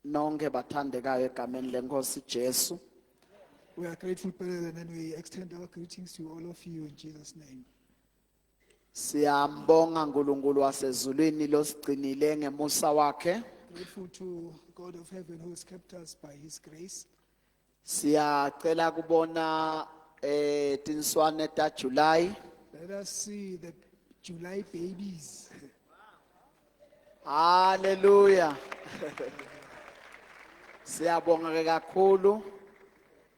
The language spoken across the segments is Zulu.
nonke bathandekayo egameni lenkosi Jesu. We are grateful, brethren, and we extend our greetings to all of you in Jesus' name. Siyambonga uNkulunkulu wasezulwini losigcinile ngemusa wakhe. Grateful to God of heaven who has kept us by his grace. Siyacela kubona tinswane ta July. Let us see the July babies. Hallelujah. Siyabonga ke kakhulu.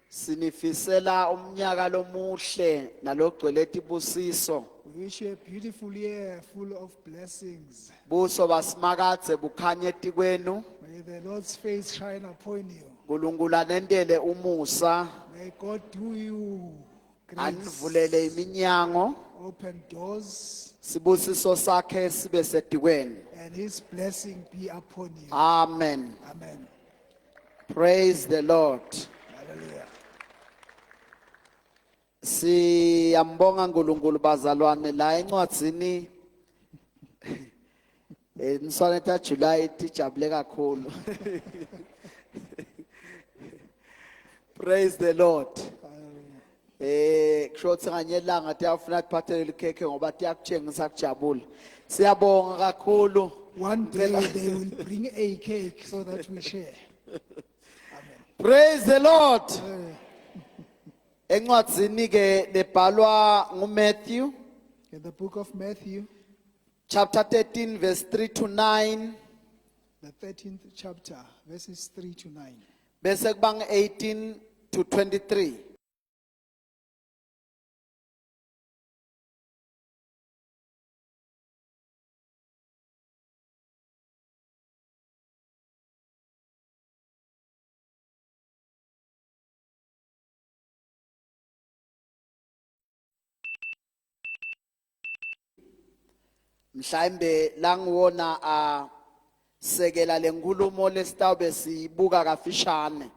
Sinifisela umnyaka lomuhle nalogcwele tibusiso. We wish you a beautiful year full of blessings. Buso basimakathe bukhanye etikwenu. May the Lord's face shine upon you. uNkulunkulu anendele umusa. May God do you Anivulele grace. iminyango. Open doors Sibusiso sakhe sibe sedikweni. and his blessing be upon you. Amen. Amen. Praise the Lord. Hallelujah. Siyambonga uNkulunkulu bazalwane la encwadzini insoneta July tijabule kakhulu. Praise the Lord. Kusho ukuthi nganyelanga tiyafuna kuphathele ikhekhe ngoba tiyakutshengisa kujabula. Siyabonga kakhulu. One day they will bring a cake so that we share. Praise the Lord. Encwadzini ke lebhalwa nguMatthew In the book of Matthew, chapter 13 verse 3 to 9 the 13th chapter, verses 3 to 9. bese kubanga 18 to 23. Mhlambe langiwona a sekela lenkulumo lesitawube sibuka kafishane.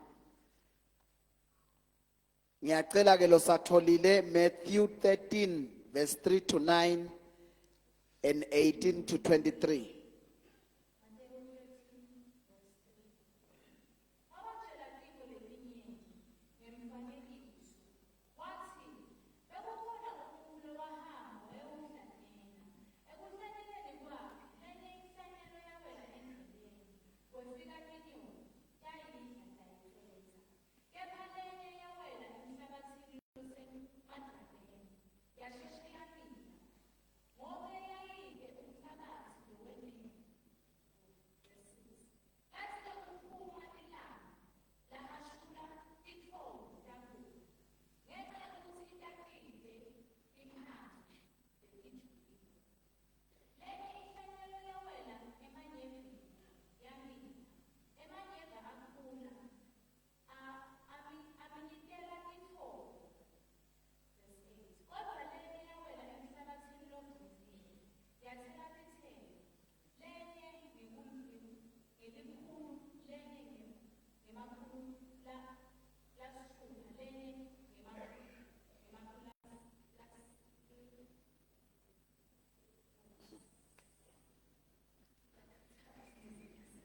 Ngiyacela ke losatholile Matthew 13 verse 3 to 9 and 18 to 23.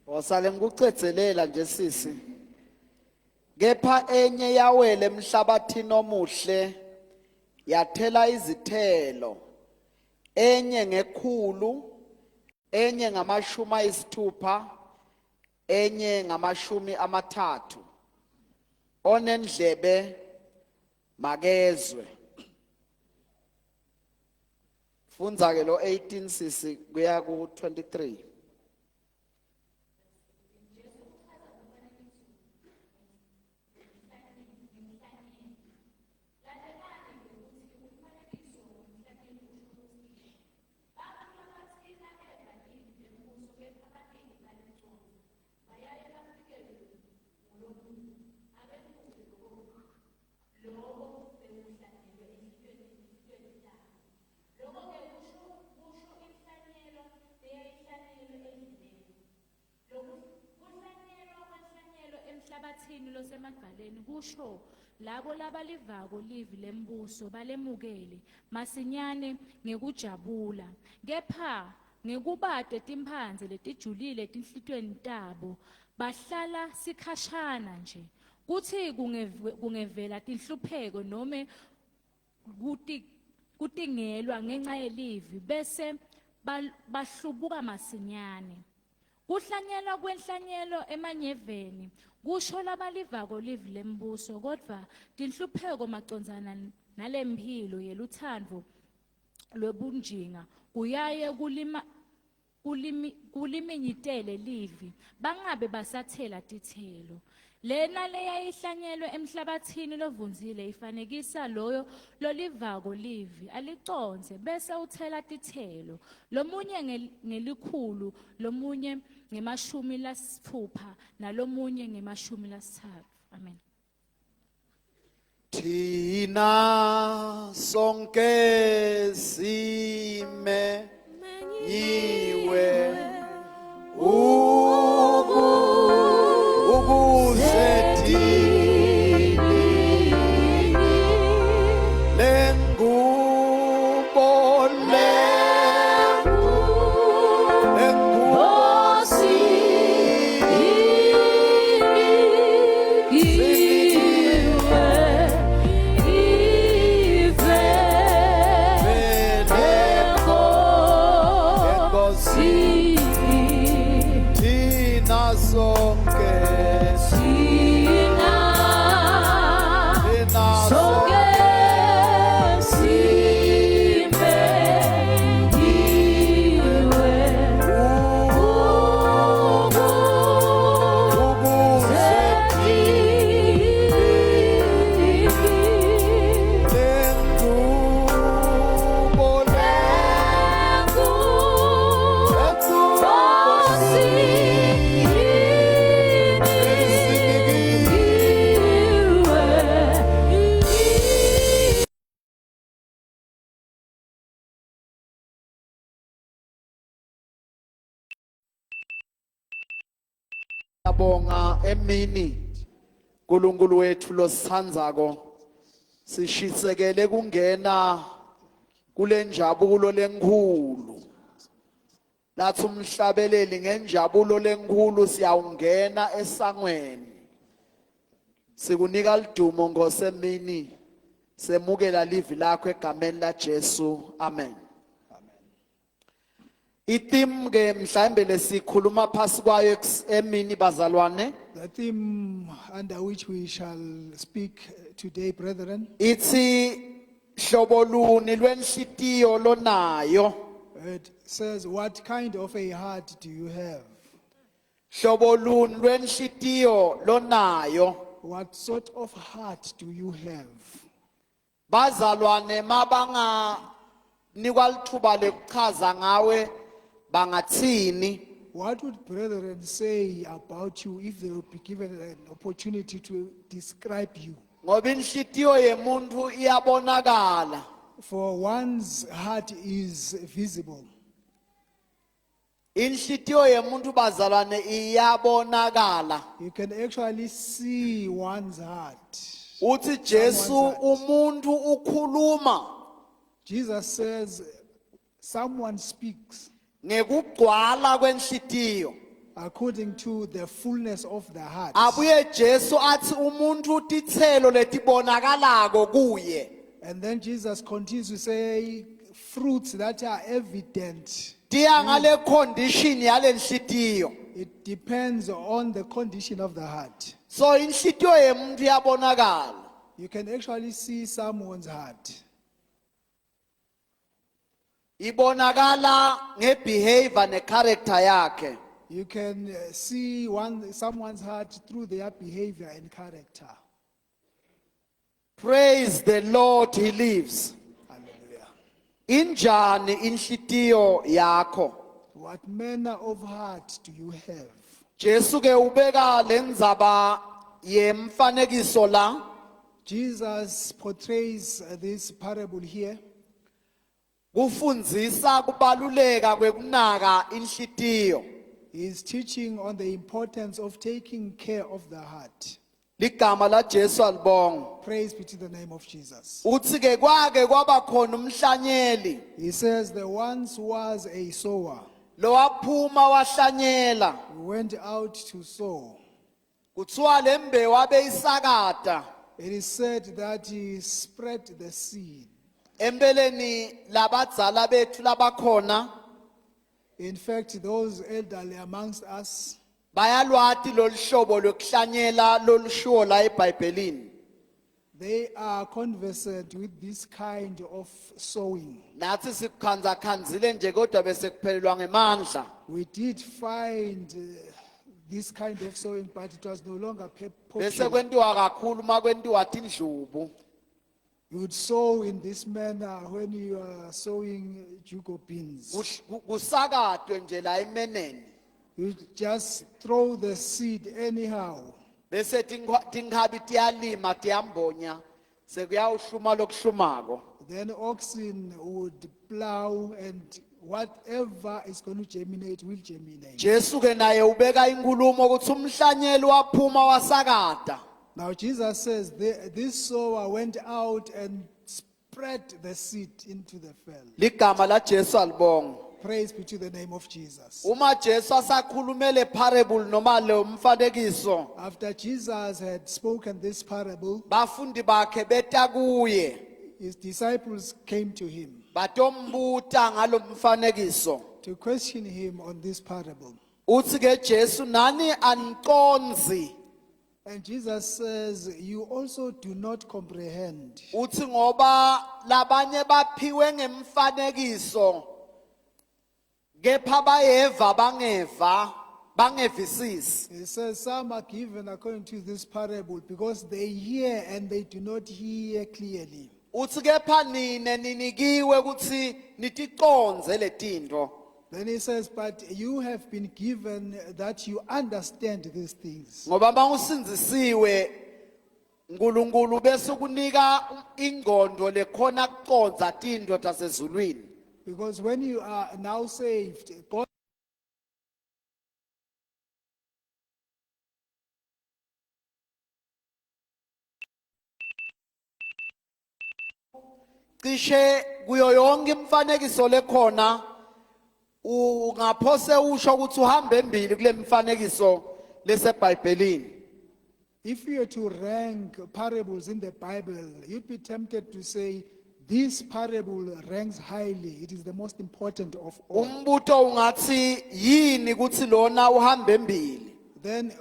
Wasale ngikucedzelela nje sisi. Kepha enye yawele emhlabathini omuhle yathela izithelo. Enye ngekhulu, enye ngamashumi ayisithupha, enye ngamashumi amathathu. Onendlebe makezwe. Fundza ke lo 18 sisi kuya ku 23. Emhlabathini losemadvaleni kusho labo labalivako livi lembuso balemukele masinyane ngekujabula, kepha ngekubate timphandze letijulile tinhlitweni tabo bahlala sikhashana nje kuthi kungevela tinhlupheko noma kutingelwa ngenxa yelivi bese bahlubuka masinyane kuhlanyelwa kwenhlanyelo emanyeveni kusho labalivako livi lembuso kodwa tinhlupheko macondzana nalemphilo yeluthando lwebunjinga kuyaye kuliminyitele livi bangabe basathela tithelo lena leyayihlanyelwe emhlabathini lovunzile ifanekisa loyo lolivako livi aliconze bese uthela tithelo lomunye ngelikhulu lomunye nge60 nalomunye nge30. Amen. Tina sonke sime yiwe Bonga emini uNkulunkulu wethu losithandzako sishisekele kungena kule njabulo lenkhulu lathi umhlabeleli ngenjabulo lenkhulu siyawungena esangweni sikunika lidumo ngosemini semukela livi lakho egameni laJesu. Amen. Itim ke mhlambe lesikhuluma phasi kwayo emini bazalwane. The theme under which we shall speak today, brethren, Ithi hlobo luni lwenhlitiyo lonayo. it says, what kind of a heart do you have? Hlobo luni lwenhlitiyo lonayo. What sort of heart do you have? Bazalwane mabanga nikwa lithuba lekuchaza ngawe bangathini. What would brethren say about you if they would be given an opportunity to describe you? Ngoba inhlitiyo yemuntu iyabonakala. For one's heart is visible. Inhlitiyo yemuntu bazalwane iyabonakala. You can actually see one's heart. Uthi Jesu umuntu ukhuluma Jesus says, someone speaks ngekugcwala kwenhlitiyo. according to the fullness of the heart. Abuye Jesu athi umuntu utithelo letibonakalako kuye. And then Jesus continues to say, fruits that are evident. Tiya ngale condition yale nhlitiyo. It depends on the condition of the heart. So inhlitiyo yemuntu iyabonakala. You can actually see someone's heart. Ibonakala ngebehavior necharacter yakhe. You can see someone's heart through their behavior and character. Praise the Lord, he lives. Hallelujah. Injani inhlitiyo yakho? What manner of heart do you have? Jesu ke ubeka lenzaba yemfanekiso la. Jesus portrays this parable here. Kufundzisa kubaluleka kwekunaka inhlitiyo. He is teaching on the importance of taking care of the heart. Ligama la Jesu alibonga. Praise be to the name of Jesus. Uthi ke kwake kwaba khona umhlanyeli. He says there once was a sower. lo waphuma wahlanyela went out to sow. kuthiwa lembewu abeyisakata It is said that he spread the seed. empeleni labadzala bethu labakhona In fact, those elderly amongst us, bayalwati loluhlobo lokuhlanyela lolushiwo la eBhayibhelini they are conversant with this kind of sowing. nathi sikukhanza khanzile nje kodwa bese kuphelelwa ngemandla We did find this kind of sowing, but it was no longer bese popular. kwentiwa kakhulu uma kwentiwa tindlubu You would sow in this manner when you are sowing jugo beans. kusakatwe nje la emeneni You just throw the seed anyhow. bese tinkhabi tiyalima tiyambonya sekuyawuhluma lokuhlumako Then oxen would plow, and whatever is going to germinate will germinate. Jesu ke naye ubeka inkulumo ukuthi umhlanyeli waphuma wasakata Now Jesus says this sower went out and spread the seed into the field. ligama la Jesu alibonga Praise be to the name of Jesus. uma Jesu asakhulumele parable noma le umfanekiso After Jesus had spoken this parable, bafundi bakhe beta kuye his disciples came to him batombuta ngalomfanekiso to question him on this parable. uthi ke Jesu nani aniconzi And Jesus says, you also do not comprehend. uthi ngoba labanye baphiwe ngemfanekiso kepha bayeva bangevisisi He says, some are given according to this parable because they hear and they do not hear clearly. uthi kepha nine ninikiwe ukuthi niticonze letinto Then he says, but you have been given that you understand these things. ngoba mawusinzisiwe uNkulunkulu bese kunika ingqondo lekhona kuconza tinto tasezulwini Because when you are now saved, God cishe kuyo yonke imfanekiso lekhona ungaphose usho ukuthi uhambe embili kule mfanekiso leseBhayibhelini if you are to rank parables in the Bible, you'd be tempted to say, this parable ranks highly. It is the most important of all. umbuto ungathi yini ukuthi lona uhambe embili Then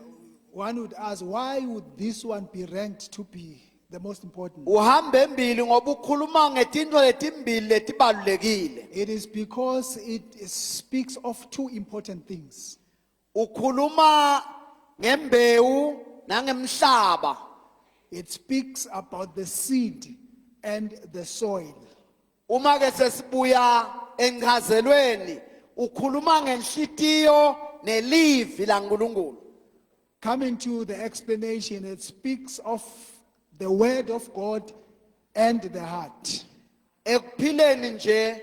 one would ask, why would this one be ranked to be the most important? uhambe embili ngoba ukhuluma ngetinto letimbili letibalulekile It is because it speaks of two important things. ukhuluma ngembewu nangemhlaba It speaks about the seed and the soil. uma ke sesibuya enchazelweni ukhuluma ngenhlitiyo nelivi laNkulunkulu Coming to the explanation, it speaks of the word of God and the heart. ekuphileni nje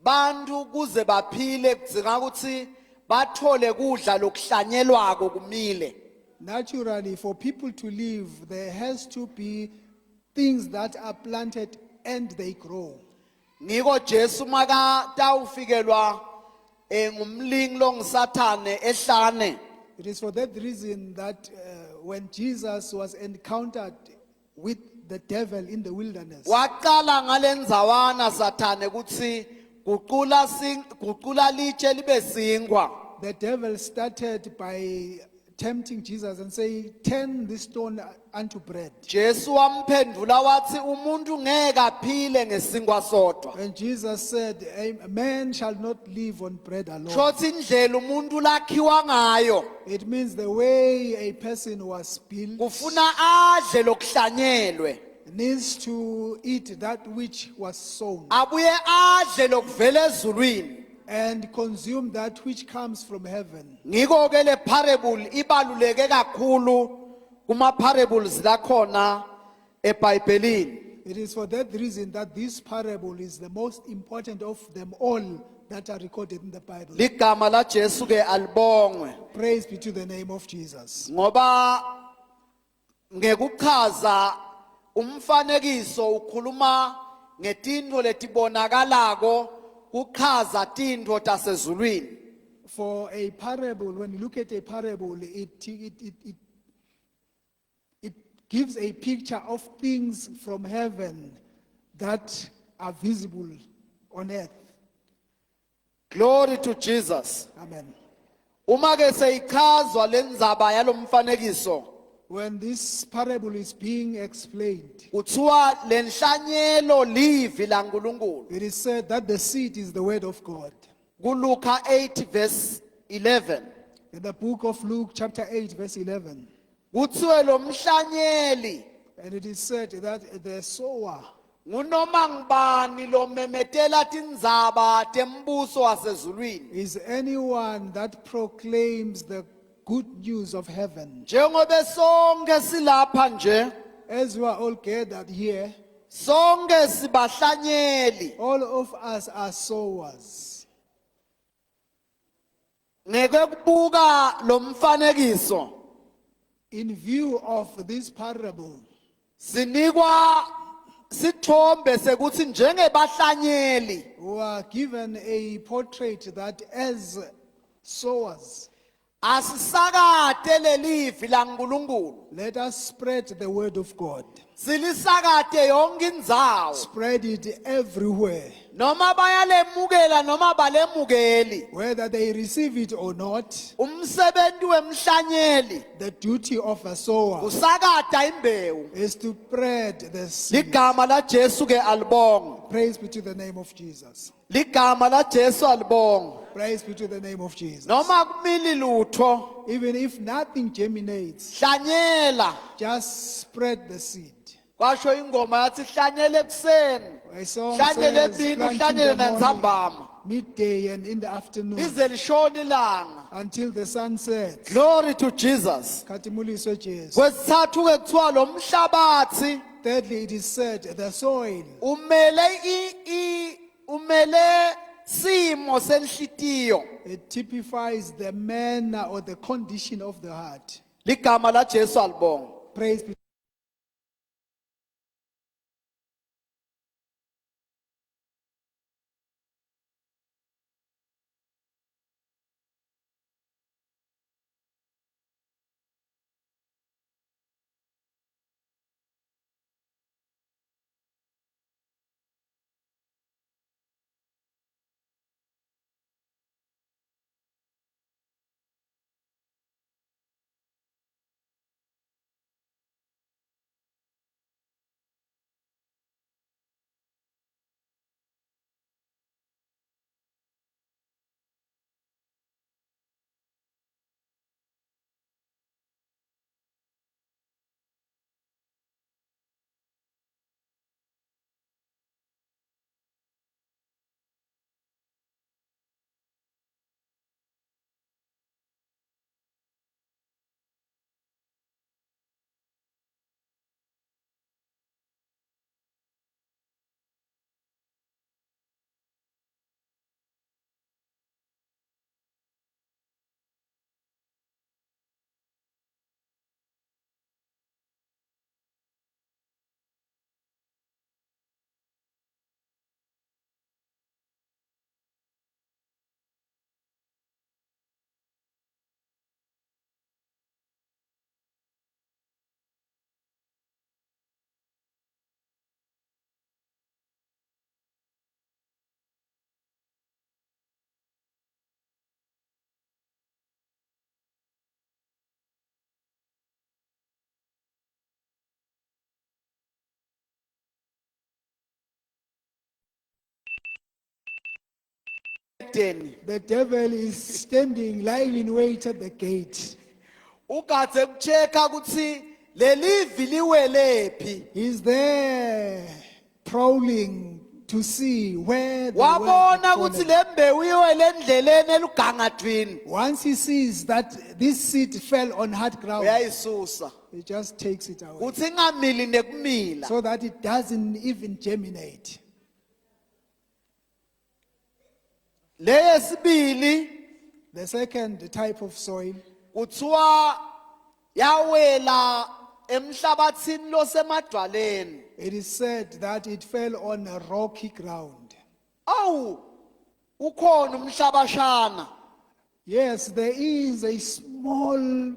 bantu kuze baphile kudzinga ukuthi bathole kudla lokuhlanyelwako kumile Naturally, for people to live, there has to be things that are planted and they grow. ngiko Jesu maka tawufikelwa ngumlingi longisathane ehlane It is for that reason that when Jesus was encountered with the devil in the wilderness, waqala ngalenzawana sathane ukuthi guqula litshe libe singwa the devil started by tempting Jesus and saying, turn this stone unto bread. Jesu wamphendula wathi umuntu ngeke aphile ngesingwa sodwa And Jesus said, a man shall not live on bread alone. shothi indlela umuntu lakhiwa ngayo It means the way a person was built kufuna adle lokuhlanyelwe needs to eat that which was sown abuye adle lokuvela ezulwini and consume that which comes from heaven. ngiko ke le parable ibaluleke kakhulu kuma parables lakhona eBhayibhelini It is for that reason that this parable is the most important of them all that are recorded in the Bible. ligama la Jesu ke alibongwe Praise be to the name of Jesus. ngoba ngekuchaza umfanekiso ukhuluma ngetinto letibonakalako kuchaza tinto tasezulwini for a parable, when you look at a parable, it gives a picture of things from heaven that are visible on earth. Glory to Jesus. Amen. Uma ke seyichazwa lenzaba yalomfanekiso, When this parable is being explained, kuthiwa lenhlanyelo livi laNkulunkulu. it is said that the seed is the word of God. KuLuka 8 verse 11. In the book of Luke, chapter 8, verse 11, Kuthiwe lo mhlanyeli and it is said that the sower ngunoma ngubani lo memetela tindzaba tembuso wasezulwini. is anyone that proclaims the good news of heaven. Njengoba sonke silapha nje, As we are all gathered here, sonke sibahlanyeli. all of us are sowers. Ngekubuka lo mfanekiso, In view of this parable, sinikwa sithombe sekuthi njengebahlanyeli we are given a portrait that as sowers, asisakate lelivi laNkulunkulu, let us spread the word of God. silisakate yonke indzawo, Spread it everywhere. noma bayalemukela noma balemukeli. Whether they receive it or not, Umsebenzi wemhlanyeli the duty of a sower usakata imbewu. is to spread the seed. Ligama la Jesu ke alibonga. Praise be to the name of Jesus. Ligama la Jesu alibonga. Praise be to the name of Jesus. Noma kumili lutho, Even if nothing germinates, hlanyela. just spread the seed. Kwasho ingoma yathi hlanyele ekseni, A song hlanyele says, emini, "Plant in hlanyele the morning, nantsambama, midday and in the afternoon lize lishone ilanga. until the sun sets." Glory to Jesus. Khathimuliswe Jesu. Kwesithathu ke kuthiwa lo mhlabathi Thirdly, it is said the soil umele simo senhlitiyo. it typifies the manner or the condition of the heart. Ligama la Jesu alibonga. Praise be. The devil is standing, lying in wait at the gate. Ugadze kucheka ukuthi lelivi liwelephi. He's there prowling to see where the word Wabona had ukuthi fallen. lembewu iwele endleleni elugangadwini. Once he sees that this seed fell on hard ground, Uyayisusa. he just takes it away Kuthi ingamili nekumila. so that it doesn't even germinate. Leyesibili The second type of soil kuthiwa yawela emhlabathini losemadwaleni. it is said that it fell on a rocky ground. Awu ukhona umhlabashana. Yes, there is a small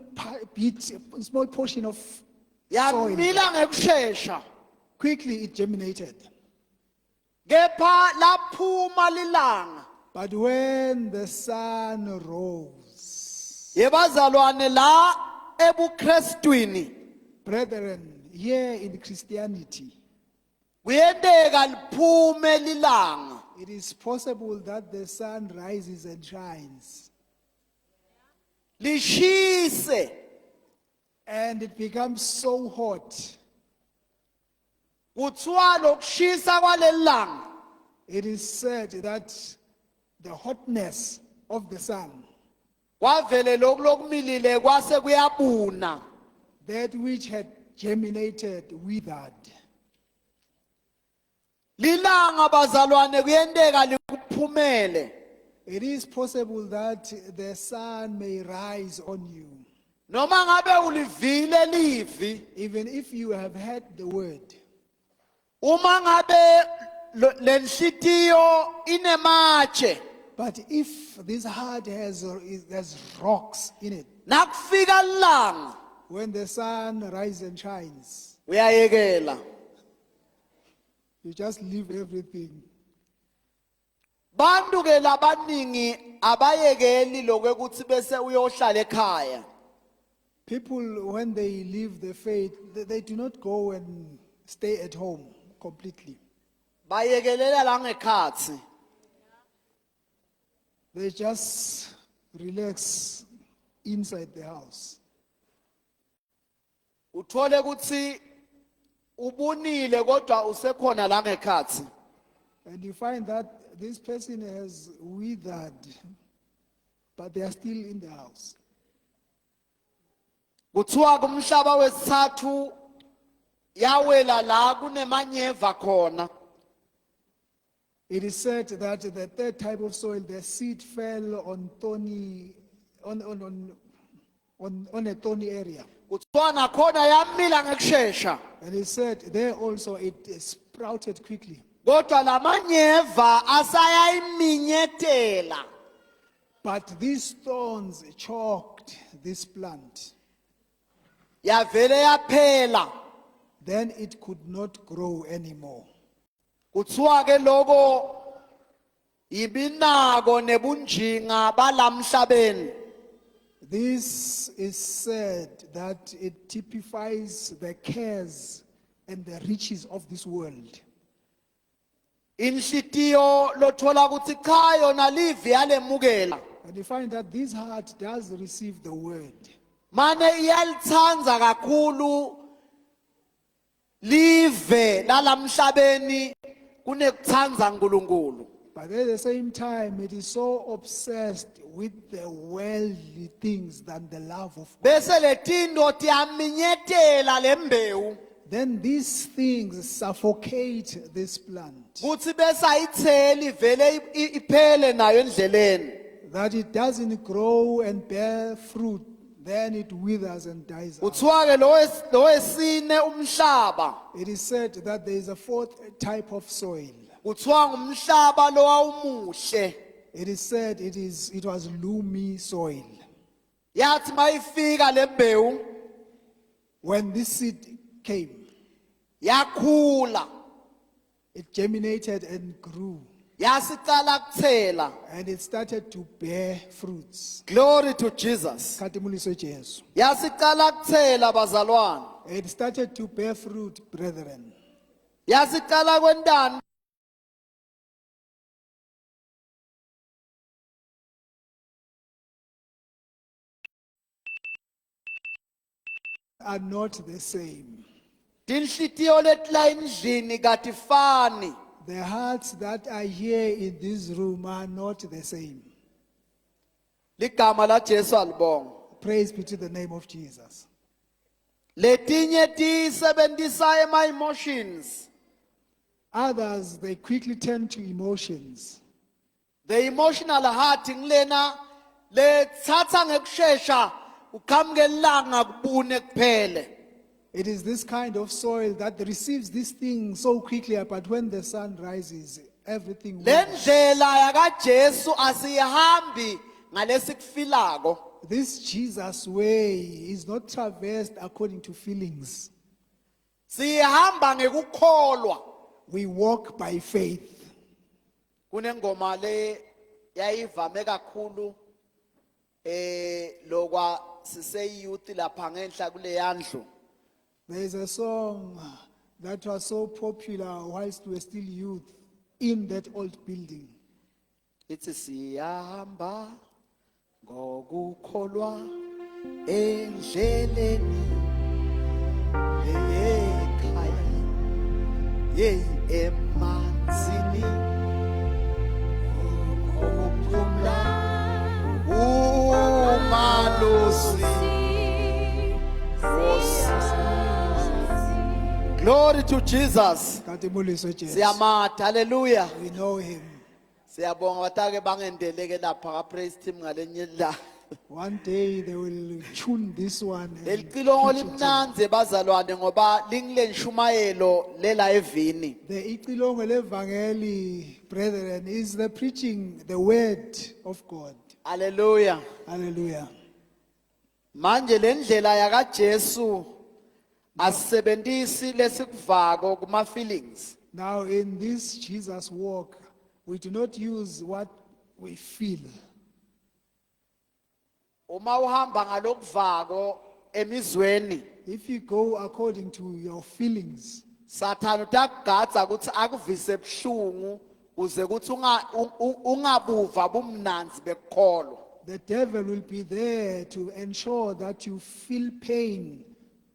small portion of soil. yamila ngekusheshsha, Quickly it germinated. kepha laphuma lilanga. But when the sun rose, Yebazalwane la ebuKristwini brethren, here in Christianity, kuyenteka liphume lilanga. it is possible that the sun rises and shines, Lishise and it becomes so hot. kuthiwa lokushisa kwalelanga It is said that the hotness of the sun, kwavele lokhu lokumilile kwase kuyabuna. that which had germinated, withered. Lilanga bazalwane kuyenteka likuphumele. It is possible that the sun may rise on you, Noma ngabe ulivile livi, even if you have heard the word. uma ngabe lenhlitiyo inematshe, But if this heart has rocks in it, nakufika lilanga when the sun rises and shines, uyayekela. you just leave everything. Bantu ke labaningi abayekeli lokwekuthi bese uyohlala ekhaya. People, when they leave the faith, they do not go and stay at home completely. Bayekelela la ngekhatsi. They just relax inside the house. Uthole ukuthi ubunile kodwa usekhona la ngekhatsi. And you find that this person has withered, but they are still in the house. Kuthiwa kumhlaba wesithathu yawela la kunemanyeva khona. It is said that the third type of soil, the seed fell on thorny, on a thorny area. Kuthiwa nakhona yamila ngekusheshsha. And it said there also it sprouted quickly. Kodwa lamanyeva asayayiminyetela. But these thorns choked this plant. Yavele yaphela. Then it could not grow anymore. Kuthiwa ke lokho ibinako nebunjinga balamhlabeni. This is said that it typifies the cares and the riches of this world. Inhlitiyo lothola ukuthi cha yona livi yalemukela. And you find that this heart does receive the word. Mane iyalithanza kakhulu live lalamhlabeni kunekuthanza uNkulunkulu. But at the same time, it is so obsessed with the worldly things than the love of God. Bese letindo tiyaminyetela lembewu Then these things suffocate this plant, kuthi bese ayitheli vele iphele nayo endleleni. that it doesn't grow and bear fruit, then it withers and dies out. Kuthiwa ke lo wesine umhlaba. It is said that there is a fourth type of soil. Kuthiwa ngumhlaba lo awumuhle. It is said it was loamy soil. Yathi mayifika lembewu When this seed came, yakhula, it germinated and grew, yasicala kuthela. and it started to bear fruits. Glory to Jesus. Khathemoliso Jesu. Yasicala kuthela bazalwane. It started to bear fruit, brethren. Yasicala kwentando. Are not the same. Tinhlitiyo letila endlini katifani. The hearts that are here in this room are not the same. Ligama la Jesu alibonga. Praise be to the name of Jesus. Letinye tisebentisa ema emotions. Others, they quickly turn to emotions. The emotional heart ngilena lethatha ngekusheshsha ukhamkelanga kubune kuphele. It is this kind of soil that receives this thing so quickly, but when the sun rises, everything withers. Lendlela yakaJesu asihambi Ngalesifilako. This Jesus way is not traversed according to feelings. Sihamba ngekukholwa. We walk by faith. Kunengoma le yayivame kakhulu lokwa siseyouth lapha ngenhla kule yandlu. There is a song that was so popular whilst we were still youth in that old building. Ithi siyahamba ngokukholwa endleleni ekhaya emanzini okuphumla umalusi. Glory to Jesus. Katebuliso Jesus. Siyamatha, hallelujah. We know him. Siyabonga batake bangendeleke lapha ka praise team ngalenye la. One day they will tune this one. and Lelicilongo pitch it. limnanze bazalwane ngoba lingile nshumayelo lela evini. The Icilongo Evangeli, brethren, is the preaching the word of God. Hallelujah. Hallelujah. Manje lendlela yaka Jesu asebenzisi lesikuvako kuma feelings. Now in this Jesus walk, we do not use what we feel. Uma uhamba ngalokuvako emizweni, If you go according to your feelings, Satan utakugadza ukuthi akuvise ebhlungu uze kuthi ungabuva bumnanzi bekukholwa. the devil will be there to ensure that you feel pain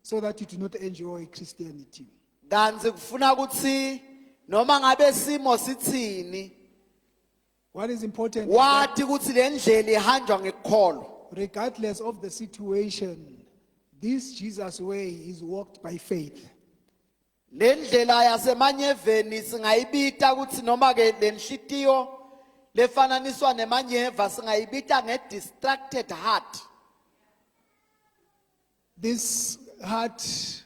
so that you do not enjoy Christianity. Kanzi kufuna ukuthi noma ngabe simo sithini What is important is that wathi ukuthi le ndlela ihanjwa ngekukholwa. regardless of the situation, this Jesus way is walked by faith. Le ndlela yasemanyeveni singayibita ukuthi noma ke le nhliziyo lefananiswa nemanyeva singayibita nge-distracted heart. This heart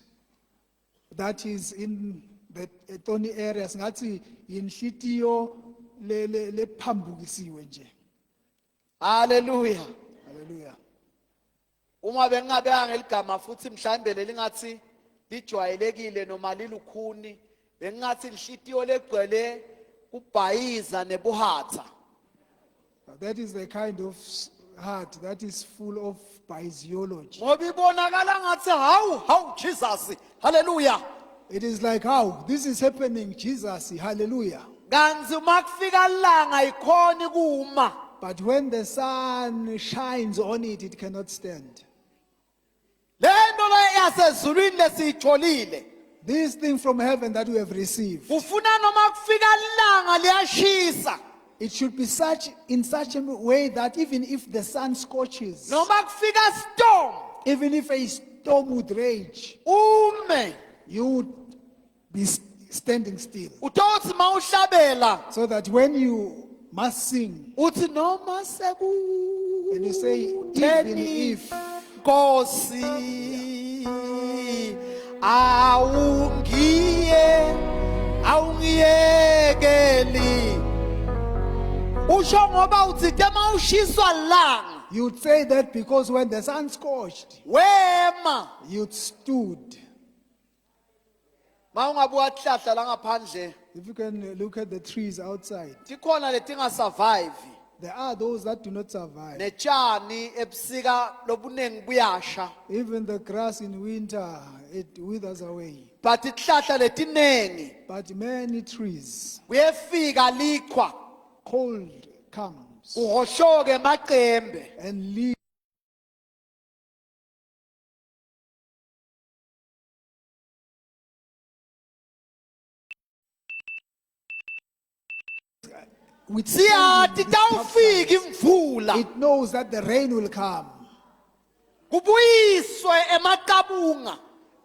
that is in the thorny areas, ngathi inhlitiyo le phambukisiwe nje. Hallelujah. Hallelujah. Uma bengingabeka ngeligama futhi mhlambe lelingathi lijwayelekile noma lilukhuni, bengingathi inhlitiyo legcwele kubhayiza nebuhatha. That is the kind of heart that is full of physiology. Ngoba ibonakala ngathi hawu Jesus. Hallelujah. It is like how this is happening, Jesus, hallelujah. Kanzi uma kufika ilanga ikhona kuma. But when the sun shines on it, it cannot stand. Lento le yasezulwini lesiyitholile. This thing from heaven that we have received, Ufuna noma kufika ilanga liyashisa. it should be in such a way that even if the sun scorches, Noma kufika storm. even if a storm would rage, Ume. you would be standing still. Utothi mawuhlabela. So that when you must sing, Uthi noma seku. and you say, even Theni if, Nkosi awungiyekeli. Usho ngoba uthi tema ushiswa langa. you'd say that because when the sun scorched, Wema. you'd stood. Mawungabuka hlahla la ngaphandle. If you can look at the trees outside, Tikhona letinga survive. there are those that do not survive. Netshani ebusika lobunengi buyasha. Even the grass in winter, it withers away. But ihlahla letinengi But many trees, kuyefika likhwa cold comes uhoshoke emaqembe. and leaves with Siyathi this tawufika substance. imvula It knows that the rain will come. kubuyiswe emaqabunga.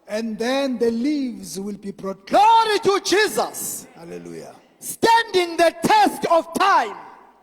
And then the leaves will be brought. Glory to Jesus. Hallelujah. Standing the test of time.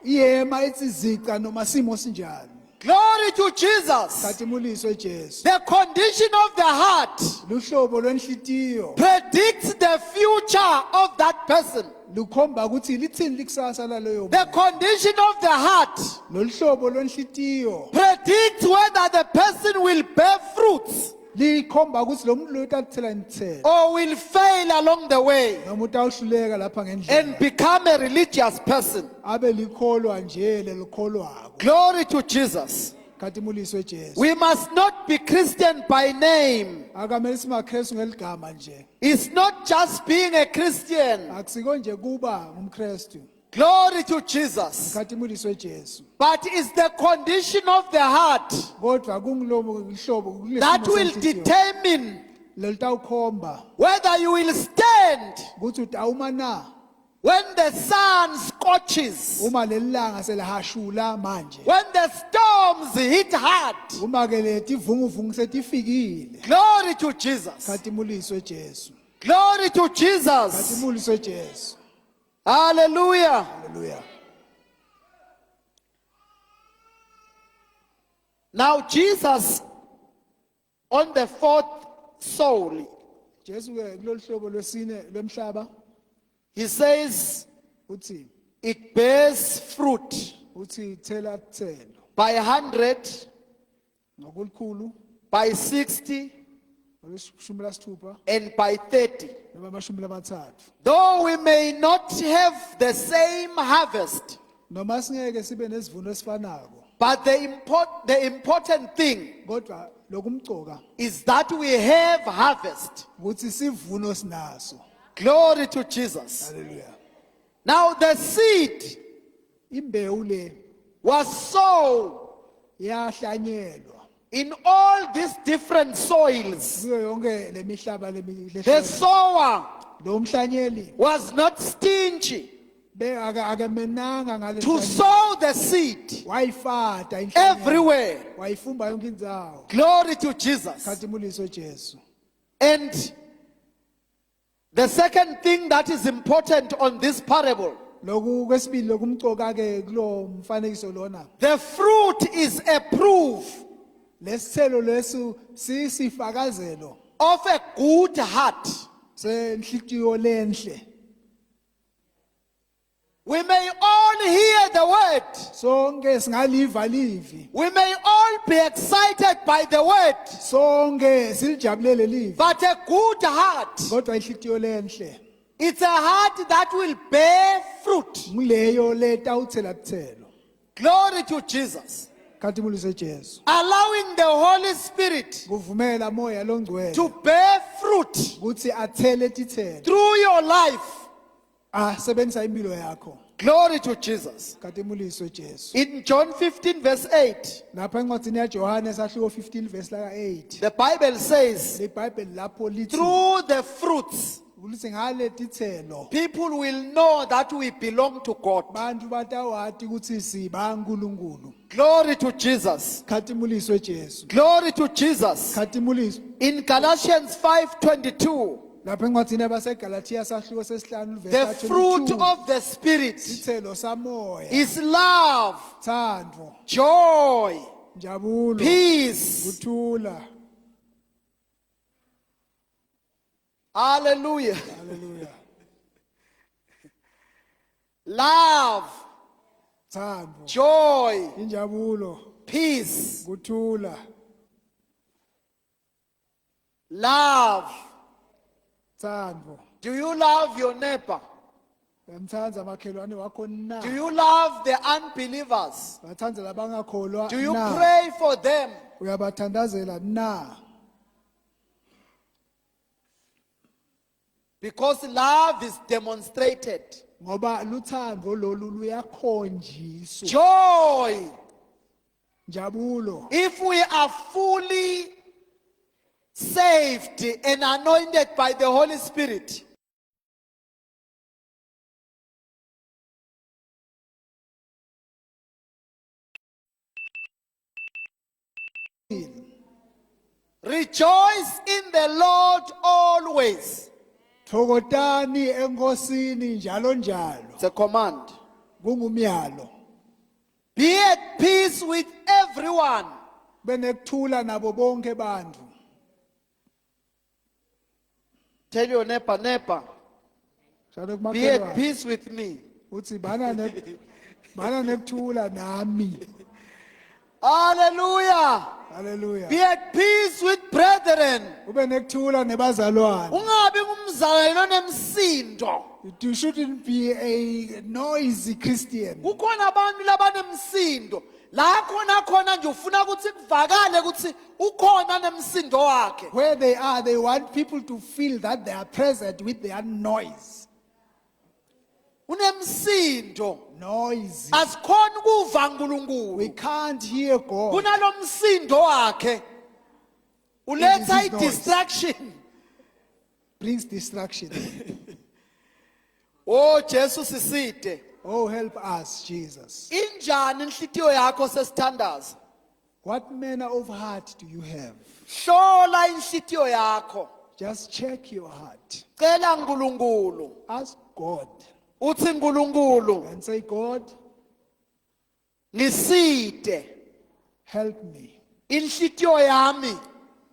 Yema itsizica noma simo sinjani. Glory to Jesus. Katimuliso Jesu. The condition of the heart Luhlobo lwenhlitiyo predicts the future of that person. lukhomba ukuthi lithini likusasa laleyo The condition of the heart loluhlobo lwenhlitiyo predicts whether the person will bear fruits likhomba ukuthi lo muntu lo utatithela imithelo or will fail along the way noma utawuhluleka lapha and ngendlela become a religious person. abe likholwa nje lelikholwako Glory to Jesus. katimuliswe Jesu We must not be Christian by name. akamele simakristu ngeligama nje It's not just being a Christian. akusiko nje kuba ngumkristu Glory to Jesus. katimuliswe Jesu But it's the condition of the heart kodwa kungilobo ihlobo that will determine lelitawukhomba whether you will stand ukuthi utawuma na when the sun scorches, uma lelilanga selihashula manje when the storms hit hard. uma ke letivunguvungu setifikile Glory to Jesus. katimuliswe Jesu Glory to Jesus. katimuliswe Jesu Hallelujah. haleluya Now, Jesus, on the fourth soul, Jesu ke kulolu hlobo lwesine lwemhlaba he says uthi it bears fruit thela thelo by 100, ngokulukhulu by 60, oleshumi lasithupha and by 30. noma amashumi lamathathu Though we may not have the same harvest, noma singeke sibe nesivuno esifanako but the important thing kodwa lokumcoka is that we have harvest. ukuthi sivuno sinaso Glory to Jesus. haleluya Now, the seed imbewu le was sown yahlanyelwa in all these different soils. kuyo yonke lemihlaba The sower lo mhlanyeli was not stingy akamenanga to sow the seed wayifata everywhere. wayifumba yonke indzawo Glory to Jesus. katimuliswe Jesu And the second thing that is important on this parable, loku kwesibili lokumcoka ke kulo mfanekiso lona the fruit is a proof lesithelo lesu sisifakazelo of a good heart. senhlitiyo lenhle We may all hear the word. sonke singaliva livi We may all be excited by the word. sonke silijabulele livi But a good heart, kodwa inhlitiyo lenhle it's a heart that will bear fruit. ngileyo letawuthela buthelo Glory to Jesus. katimuliswe Jesu Allowing the Holy Spirit kuvumela moya longcwele to bear fruit ukuthi athele tithelo through your life. asebenzisa impilo yakho Glory to Jesus. katimuliswe Jesu In John 15 verse 8, lapha encwadini yaJohane sahluko 15 verse laka 8 the Bible says, leBhayibheli lapho lithi through the fruits, ukuthi ngale tithelo people will know that we belong to God. bantu batawati ukuthi siba uNkulunkulu Glory to Jesus. katimuliswe Jesu Glory to Jesus. katimuliswe In Galatians 5:22, lapha encwadini yabaseGalatia sahluko sesihlanu the verse fruit 22 of the Spirit sithelo samoya is love, thando joy, njabulo peace. kuthula Hallelujah. haleluya Love, thando joy, injabulo peace. kuthula Love. thando Do you love your neighbor? uyamthanda makhelwane wakho na Do you love the unbelievers? bathanda labangakholwa Do you na pray for them? uyabathandazela na Because love is demonstrated. ngoba luthando lolu luyakhonjiswa Joy. njabulo If we are fully saved and anointed by the Holy Spirit, rejoice in the Lord always. thokotani enkosini njalo njalo It's a command. kungumyalo Be at peace with everyone. benekuthula nabo bonke bantu Tell your neighbor, neighbor, Shalo Be at kumakhelwane. peace with me. Uthi bana nekuthula nami. Hallelujah. Hallelujah. Be at peace with brethren. Ube nekuthula nebazalwane. Ungabi ngumzalwane onemsindo. You shouldn't be a noisy Christian. Kukhona abantu labanemsindo. La khona nje ufuna ukuthi kuvakale ukuthi ukhona nemsindo wakhe. Where they are, they want people to feel that they are present with their noise. Unemsindo. Noisy. Asikhona ukuva We uNkulunkulu. can't hear God. Kunalomsindo wakhe. Uletha It is noise. distraction. Brings distraction. Oh Jesus siside. Oh, help us, Jesus. Injani inhlitiyo yakho sesithandaza? What manner of heart do you have? Hlola inhlitiyo yakho. Just check your heart. Cela uNkulunkulu. Ask God Uthi uNkulunkulu, and say, God, ngiside help me. inhlitiyo yami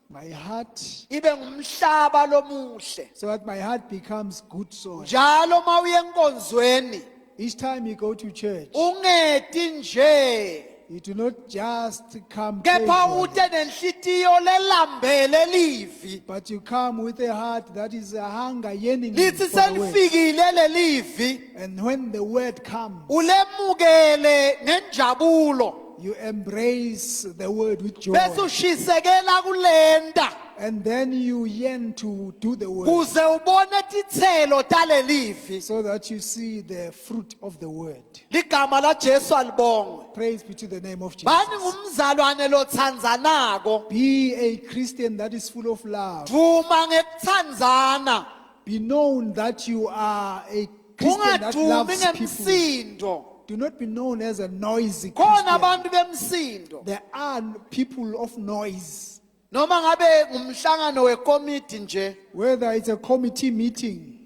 My heart, ibe ngumhlaba lomuhle. so that my heart becomes good soil. Njalo mawuye enkonzweni, Each time you go to church, ungeti nje, you do not just come kepha casually, ute nenhlitiyo lelambele livi. but you come with a heart that is a hunger yearning Lithi for the word. selifikile lelivi, And when the word comes, ulemukele ngenjabulo. you embrace the word with joy. Bese ushisekela kulenda And then you yearn to do the word kuze ubone tithelo talelivi. so that you see the fruit of the word. Ligama la Jesu alibonge. Praise be to the name of Bani Jesus. ngumzalwane lothandzanako. Be a Christian that is full of love. Vuma ngekuthandzana. Be known that you are a Christian that Ungadumi loves people. ngemsindo. Do not be known as a noisy Khona Christian. abantu bemsindo. There are people of noise. Noma ngabe ngumhlangano wekomiti nje. Whether it's a committee meeting,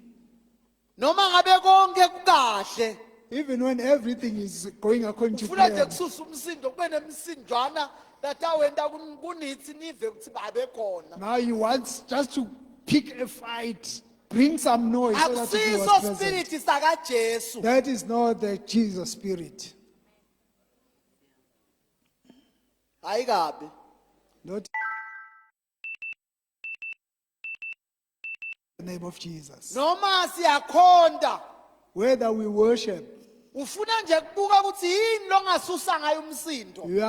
Noma ngabe konke kukahle. even when everything is going according to Ufuna nje plan, kususa umsindo kube nemsindwana latawenda kunithi nive ukuthi babe khona. now you want just to pick a fight, bring some noise so that you Akusiso are present. spirit saka Jesu. That is not the Jesus spirit. Ayikabi. Not in the name of Jesus. Noma siyakhonda. Whether we worship, Ufuna nje kubuka ukuthi yini longasusa ngayo umsindo. you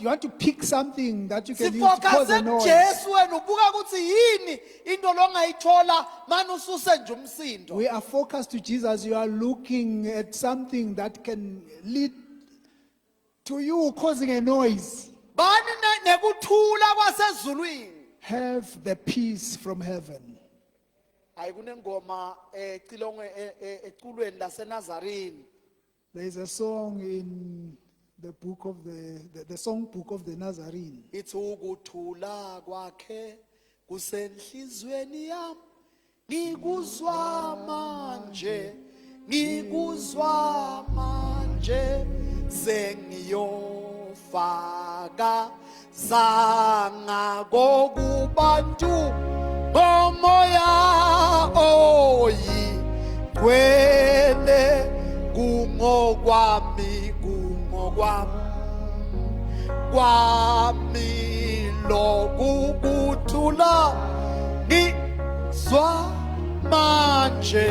want to pick something that you can use to cause Sifocus a noise. Jesu wena ubuka ukuthi yini into longayithola manje ususe nje umsindo. We are focused to Jesus. You are looking at something that can lead to you causing a noise. Bani nekuthula kwasezulwini. Have the peace from heaven. Hayi kunengoma ecilongwe eculweni laseNazarini. There is a song in the book of the song book of the Nazarene. Ithi ukuthula kwakhe kusenhlizweni yami. Ngikuzwa manje sengiyofaka zanga kokubantu momoya oyigcwele kungokwami lokukuthula ngizwa manje.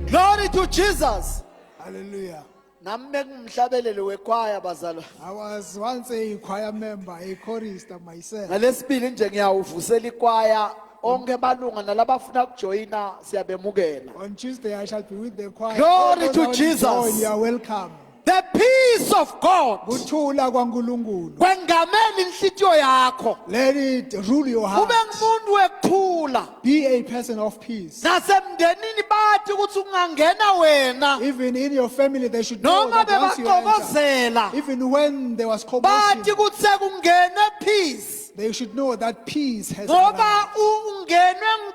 Glory to Jesus. Hallelujah. Nami ngumhlabeleli wekwaya bazalwa. I was once a choir member, a chorist myself. Ngalesibili nje ngiyawuvusela ikwaya onke balunga nalabafuna ukujoyina siyabemukela. On Tuesday I shall be with the choir. Glory All those to who want Jesus. join, you are welcome. The peace of God Kuthula kwaNkulunkulu. kwengamela inhlitiyo yakho. Let it rule your Ube heart. ngumuntu wekuthula. Be a person of peace. Nasemndenini bathi ukuthi ungangena wena Even in your family, they should know noma that once you enter, bebaxokozela even when there was bathi commotion, ukuthi sekungene peace they should know that peace has ngoba arrived. ungenwe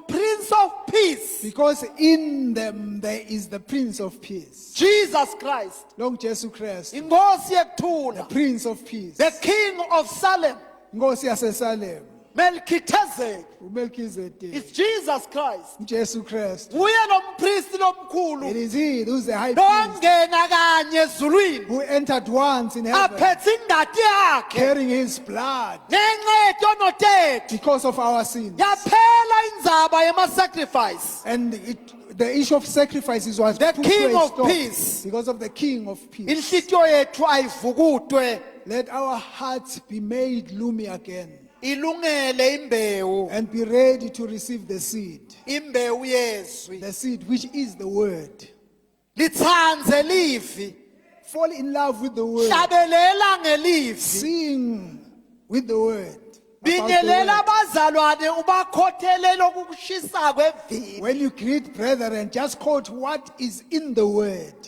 Prince of Peace, Because in them there is the Prince of Peace. Jesus Christ, Long Jesus Christ, inkosi yekuthula, Prince of Peace. the King of Salem. Ngosi yaseSalem. Melchizedek is uMelchizedek, Jesus Christ. Jesu Christ. Uye lo mpristi It lomkhulu is he who's the high priest longena kanye ezulwini who entered once in heaven aphethe ingadi yakhe carrying his blood ngenxa yetono tethu because of our sins. yaphela indzaba yema-sacrifice. And the issue of sacrifices was The put to King a of stop Peace. because of the King of Peace. Inhlitiyo yethu ayivukutwe Let our hearts be made gloomy again ilungele imbewu, and be ready to receive the seed. imbewu yezwi. The seed which is the word. Lithandze livi, Fall in love with the word. hlabelela ngelivi. Sing with the word. about the Bingelela word. abazalwane ubakhothelela okukushisa kwevili. When you greet brethren, just quote what is in the word.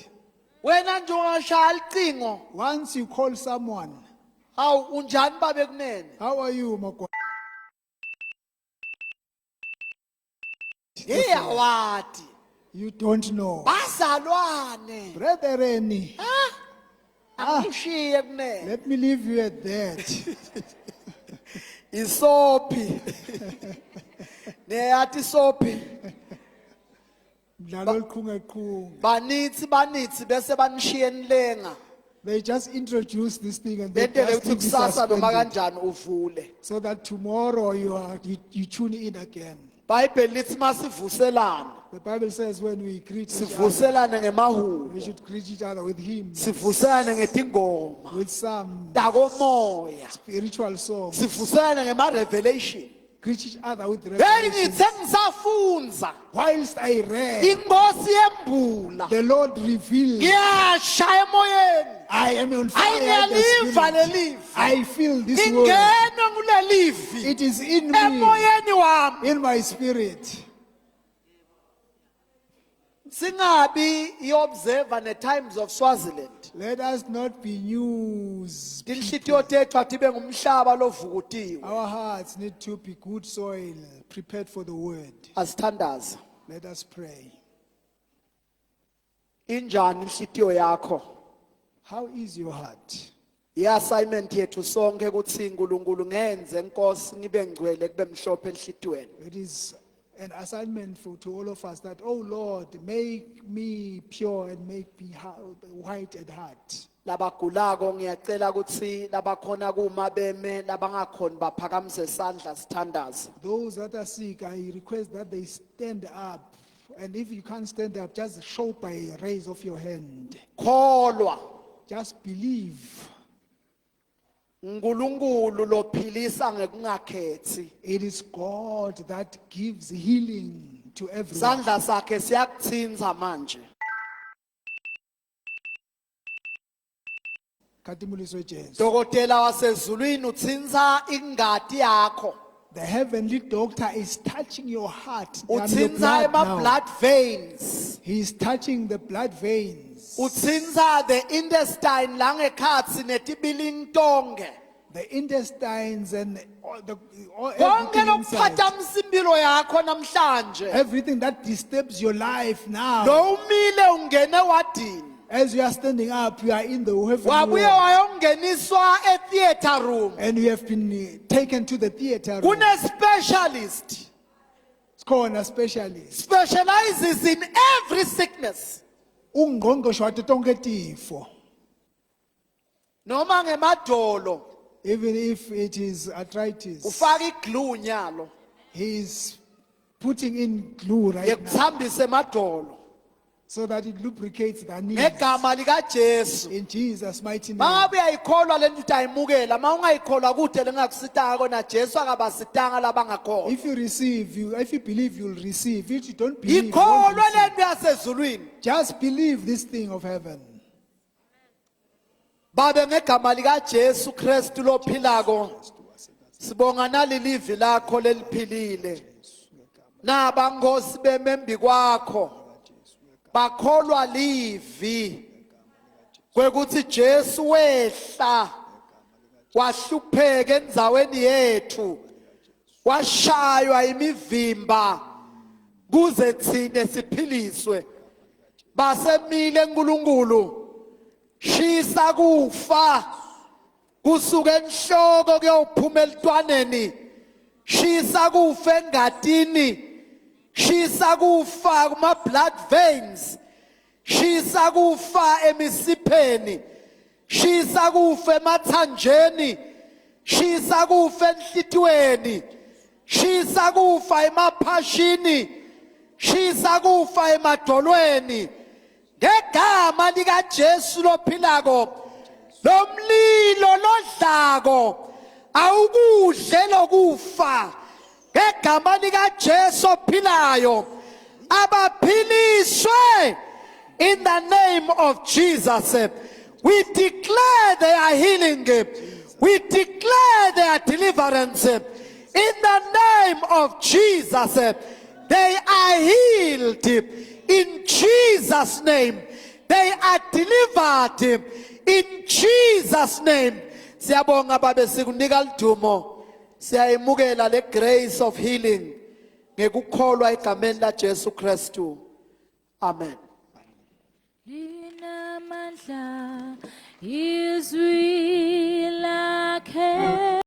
Wena nje ungashaya licingo, Once you call someone, hawu unjani babe kunene? how are you, Mokwa? Iyawati. You don't know. Bazalwane. Brethren, Angishiye kunene. let me leave you at that. Isophi. Neyathi isophi. Mdlalo oluqhungaqhunga. Banithi bese banishiye nilenga. They just introduce this thing and they Bentele just ukuthi leave you kusasa noma suspended, kanjani uvule. so that tomorrow you tune in again. Bible lithi masivuselana. The Bible says when we greet each other, Sivuselane ngemahubo. we should greet each other with hymns, Sivuselane ngetingoma. with some Takomoya. spiritual songs. Sivuselane ngema-revelation. Greet each other with Hey revelations. ngithe ngisafunza. Whilst I read, Inkosi yembula. the Lord revealed, Ngiyashaya emoyeni. I am on Hayi fire. in the ngiyaliva spirit. lelivi. I feel this word. Ingene kulelivi. It is in me, Emoyeni wami. in my spirit. Singabi i-observer ne-times of Swaziland. Let us not be news. Tinhlitiyo tethu atibe ngumhlaba lovukutiwe. Our hearts need to be good soil, prepared for the word. Asithandaze. Let us pray. Injani inhlitiyo yakho? How is your heart? I-assignment yethu sonke kuthi uNkulunkulu ngenze Nkosi ngibe ngcwele kube mhlophe enhlitiyweni. It is an assignment to all of us that, oh Lord, make me pure and make me white at heart. Labagulako ngiyacela ukuthi labakhona kuma beme labangakhoni baphakamise isandla sithandaze. Those that are sick, I request that they stand up. And if you can't stand up, just show by a raise of your hand. Kholwa Just believe. uNkulunkulu lophilisa ngekungakhethi. It is God that gives healing to everyone. Sandla sakhe siyakuthinza manje. Khatimuliso Jesu. Dokotela wasezulwini uthinza ingadi yakho. The heavenly doctor is touching your heart and your Uthinza blood ema now. blood veins. He is touching the blood veins. Uthinza the intestine langekhatsi netibilintonge. The intestines and Konke everything lokuphatha inside. umsimbilo yakho namhlanje. Everything that disturbs your life now. Lo umile ungene wadini. As you are standing up, you are in the heavenly Wabuye world. wayongeniswa e-theater room. And you have been taken to the theater room. Kune specialist It's called a specialist. specializes in every sickness. Ungqongqoshe wato tonke tifo. Noma ngemadolo Even if it is arthritis, ufaka iglue nyalo he is putting in glue right now yekuthambisa emadolo so that it lubricates the knees. ngegama likaJesu. In Jesus' mighty name. Mangabe uyayikholwa lento utayimukela, ma ungayikholwa kude lengakusitanga kona Jesu akabasitanga labangakholwa. If you receive, if you believe, you'll receive. If you don't believe, you won't Ikholwa receive. lento yasezulwini. Just believe this thing of heaven. Babe ngegama likaJesu Kristu lophilako. Sibonga nalilivi lakho leliphilile. Naba Nkosi bemembi kwakho. Bakholwa livi. Kwekuthi Jesu wehla. Wahlupheka endzaweni yethu. Washaywa imivimba. Kuze thine siphiliswe. Basemile uNkulunkulu. Shisa kufa kusuka enhloko kuyophuma elitwaneni shisa kufa engatini, shisa kufa kuma blood veins, shisa kufa emisipheni, shisa kufa emathanjeni, shisa kufa enhlitweni, shisa kufa emaphashini, shisa kufa emadolweni. Ngegama lika Jesu lophilako, lomlilo lodlako awukudle lokufa. Ngegama lika Jesu ophilayo, abaphiliswe in the name of Jesus. We declare their healing, we declare their deliverance in the name of Jesus. They are healed in Jesus' name. They are delivered in Jesus' name. Siyabonga babe sikunika lidumo. Siyayimukela le grace of healing ngekukholwa egameni la Jesu Kristu. Amen. Linamandla izwi lakhe